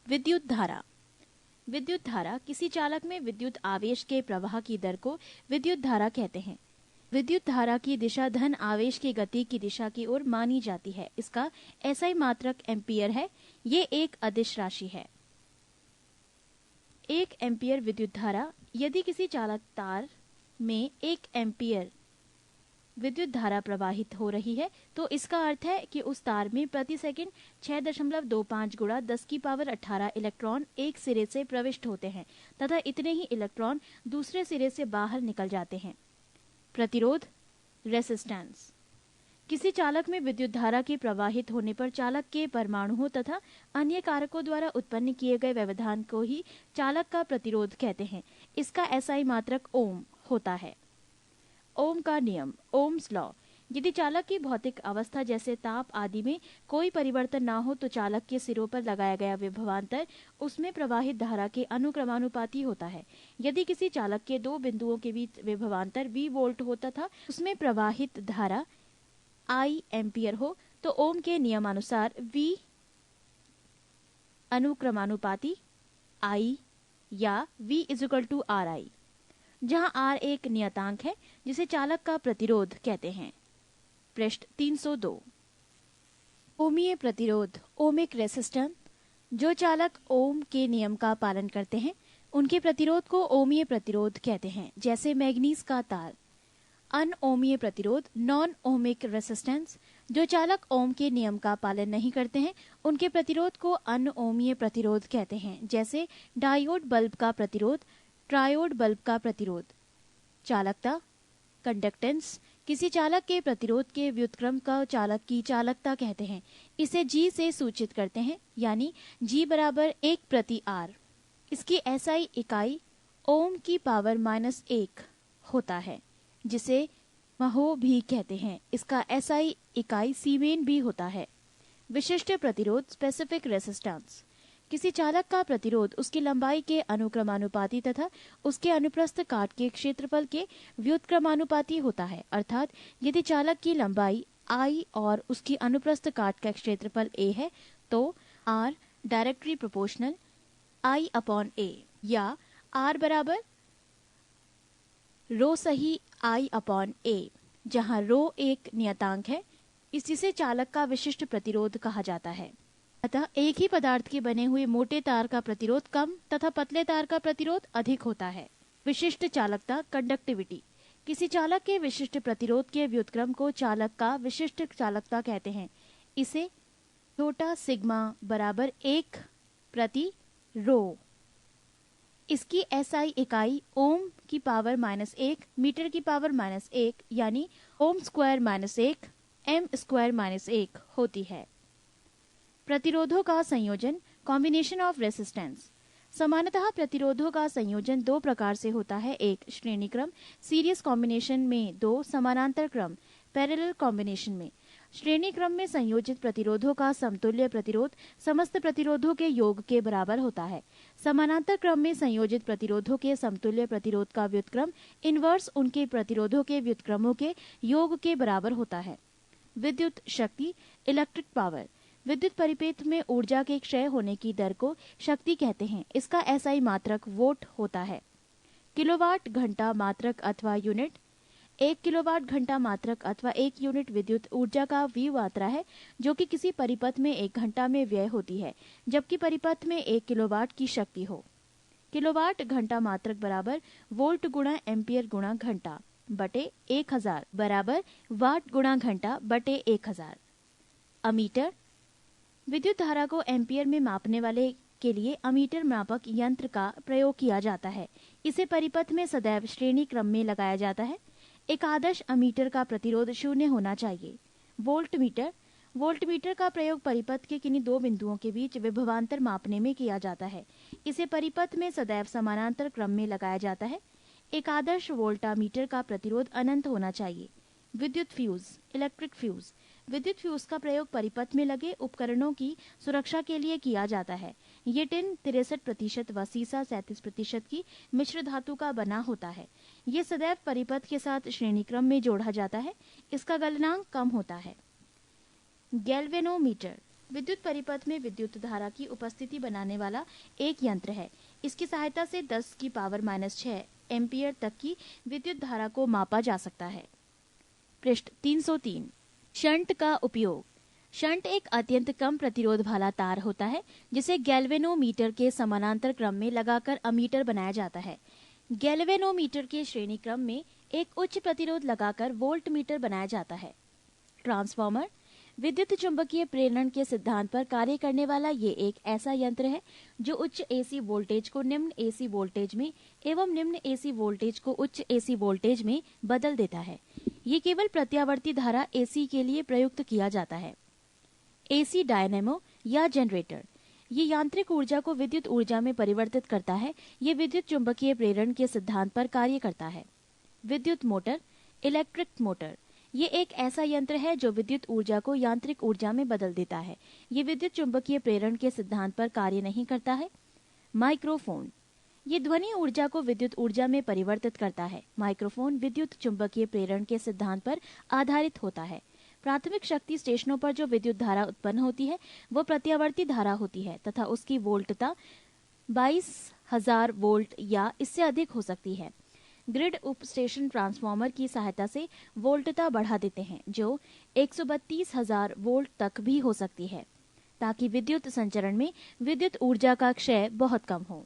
विद्युत धारा। विद्युत धारा किसी चालक में विद्युत आवेश के प्रवाह की दर को विद्युत धारा कहते हैं। विद्युत धारा की दिशा धन आवेश की गति की दिशा की ओर मानी जाती है। इसका एसआई मात्रक एम्पीयर है। ये एक अदिश राशि है। 1 एम्पीयर विद्युत धारा। यदि किसी चालक तार में 1 एम्पीयर विद्युत धारा प्रवाहित हो रही है तो इसका अर्थ है कि उस तार में प्रति सेकंड 6.25 गुणा 10 की पावर 18 इलेक्ट्रॉन एक सिरे से प्रविष्ट होते हैं तथा इतने ही इलेक्ट्रॉन दूसरे सिरे से बाहर निकल जाते हैं। प्रतिरोध, रेसिस्टेंस। किसी चालक में विद्युत धारा के प्रवाहित होने पर चालक के परमाणुओं तथा अन्य कारकों द्वारा उत्पन्न किए गए व्यवधान को ही चालक का प्रतिरोध कहते हैं। इसका एसआई मात्रक ओम होता है। ओम का नियम, ओम्स लॉ। यदि चालक की भौतिक अवस्था जैसे ताप आदि में कोई परिवर्तन ना हो तो चालक के सिरों पर लगाया गया विभवांतर उसमें प्रवाहित धारा के अनुक्रमानुपाती होता है। यदि किसी चालक के दो बिंदुओं के बीच विभवांतर V वोल्ट हो तथा उसमें प्रवाहित धारा I एम्पियर हो तो ओम के नियमानुसार V अनुक्रमानुपाती I या V = RI, जहां R एक नियतांक है जिसे चालक का प्रतिरोध कहते हैं। पृष्ठ 302। ओमीय प्रतिरोध, ओमिक रेसिस्टेंस। जो चालक ओम के नियम का पालन करते हैं उनके प्रतिरोध को ओमीय प्रतिरोध कहते हैं, जैसे मैग्नीज का तार। अनओमीय प्रतिरोध, नॉन ओमिक रेसिस्टेंस। जो चालक ओम के नियम का पालन नहीं करते हैं उनके प्रतिरोध को अनओमीय प्रतिरोध कहते हैं, जैसे डायोड बल्ब का प्रतिरोध, ट्रायोड बल्ब का प्रतिरोध। चालकता, कंडक्टेंस। किसी चालक के प्रतिरोध के व्युत्क्रम का चालक की चालकता कहते हैं। इसे G से सूचित करते हैं, यानी G = 1/R। इसकी एसआई इकाई ओम की पावर -1 होता है, जिसे महो भी कहते हैं। इसका एसआई इकाई सीमेन भी होता है। विशिष्ट प्रतिरोध, स्पेसिफिक रेसिस्टेंस। किसी चालक का प्रतिरोध उसकी लंबाई के अनुक्रमानुपाती तथा उसके अनुप्रस्थ काट के क्षेत्रफल के व्युत्क्रमानुपाती होता है। अर्थात यदि चालक की लंबाई I और उसकी अनुप्रस्थ काट का क्षेत्रफल A है तो R डायरेक्टली प्रोपोर्शनल I/A, या R = रो सही I/A, जहां रो एक नियतांक है, जिसे चालक का विशिष्ट प्रतिरोध कहा जाता है। अतः एक ही पदार्थ के बने हुए मोटे तार का प्रतिरोध कम तथा पतले तार का प्रतिरोध अधिक होता है। विशिष्ट चालकता, कंडक्टिविटी। किसी चालक के विशिष्ट प्रतिरोध के व्युत्क्रम को चालक का विशिष्ट चालकता कहते हैं। इसे छोटा सिग्मा = 1/ρ। इसकी एसआई इकाई ओम की पावर -1 मीटर की पावर -1, यानी ओम² -1 m² -1 होती है। प्रतिरोधों का संयोजन, कॉम्बिनेशन ऑफ रेसिस्टेंस। सामान्यतः प्रतिरोधों का संयोजन दो प्रकार से होता है। एक श्रेणी क्रम सीरीज कॉम्बिनेशन में, दो समानांतर क्रम पैरेलल कॉम्बिनेशन में। श्रेणी क्रम में संयोजित प्रतिरोधों का समतुल्य प्रतिरोध समस्त प्रतिरोधों के योग के बराबर होता है। समानांतर क्रम में संयोजित प्रतिरोधों के समतुल्य प्रतिरोध का व्युत्क्रम इनवर्स उनके प्रतिरोधों के व्युत्क्रमों के योग के बराबर होता है। विद्युत शक्ति, इलेक्ट्रिक पावर। विद्युत परिपथ में ऊर्जा के क्षय होने की दर को शक्ति कहते हैं। इसका एसआई मात्रक वोट होता है। किलोवाट घंटा मात्रक अथवा यूनिट। 1 किलोवाट घंटा मात्रक अथवा 1 यूनिट विद्युत ऊर्जा का V मात्रा है जो कि किसी परिपथ में 1 घंटा में व्यय होती है, जबकि परिपथ में 1 किलोवाट की शक्ति हो। किलोवाट घंटा मात्रक = वोल्ट × एम्पियर × घंटा बटे 1000 = वाट × घंटा बटे 1000। अमीटर। विद्युत धारा को एम्पियर में मापने वाले के लिए अमीटर मापक यंत्र का प्रयोग किया जाता है। इसे परिपथ में सदैव श्रेणी क्रम में लगाया जाता है। एक आदर्श अमीटर का प्रतिरोध 0 होना चाहिए। वोल्टमीटर। वोल्टमीटर का प्रयोग परिपथ के किन्हीं दो बिंदुओं के बीच विभवांतर मापने में किया जाता है। इसे परिपथ में सदैव समानांतर क्रम में लगाया जाता है। एक आदर्श वोल्टामीटर का प्रतिरोध अनंत होना चाहिए। विद्युत फ्यूज, इलेक्ट्रिक फ्यूज। विद्युत फ्यूज का प्रयोग परिपथ में लगे उपकरणों की सुरक्षा के लिए किया जाता है। ये टिन 63% व सीसा 37% की मिश्र धातु का बना होता है। ये सदैव परिपथ के साथ श्रेणी क्रम में जोड़ा जाता है। इसका गलनांक कम होता है। गैल्वेनोमीटर। विद्युत परिपथ में विद्युत धारा की उपस्थिति बनाने वाला एक यंत्र है। इसकी सहायता से 10 की पावर -6 एम्पियर तक की विद्युत धारा को मापा जा सकता है। पृष्ठ 303। शंट का उपयोग। शंट एक अत्यंत कम प्रतिरोध वाला तार होता है जिसे गैल्वेनोमीटर के समानांतर क्रम में लगाकर अमीटर बनाया जाता है। गैल्वेनोमीटर के श्रेणी क्रम में एक उच्च प्रतिरोध लगाकर वोल्ट मीटर बनाया जाता है। ट्रांसफार्मर। विद्युत चुंबकीय प्रेरण के सिद्धांत पर कार्य करने वाला ये एक ऐसा यंत्र है जो उच्च एसी वोल्टेज को निम्न एसी वोल्टेज में एवं निम्न एसी वोल्टेज को उच्च एसी वोल्टेज में बदल देता है। ये केवल प्रत्यावर्ती धारा एसी के लिए प्रयुक्त किया जाता है। एसी डायनेमो या जनरेटर। ये यांत्रिक ऊर्जा को विद्युत ऊर्जा में परिवर्तित करता है। ये विद्युत चुंबकीय प्रेरण के सिद्धांत पर कार्य करता है। विद्युत मोटर, इलेक्ट्रिक मोटर। ये एक ऐसा यंत्र है जो विद्युत ऊर्जा को यांत्रिक ऊर्जा में बदल देता है। ये विद्युत चुंबकीय प्रेरण के सिद्धांत पर कार्य नहीं करता है। माइक्रोफोन। ये ध्वनि ऊर्जा को विद्युत ऊर्जा में परिवर्तित करता है। माइक्रोफोन विद्युत चुंबकीय प्रेरण के सिद्धांत पर आधारित होता है। प्राथमिक शक्ति स्टेशनों पर जो विद्युत धारा उत्पन्न होती है वो प्रत्यावर्ती धारा होती है तथा उसकी वोल्टता 22,000 वोल्ट या इससे अधिक हो सकती है। ग्रिड उप स्टेशन ट्रांसफार्मर की सहायता से वोल्टता बढ़ा देते हैं जो 132,000 वोल्ट तक भी हो सकती है ताकि विद्युत संचरण में विद्युत ऊर्जा का क्षय बहुत कम हो।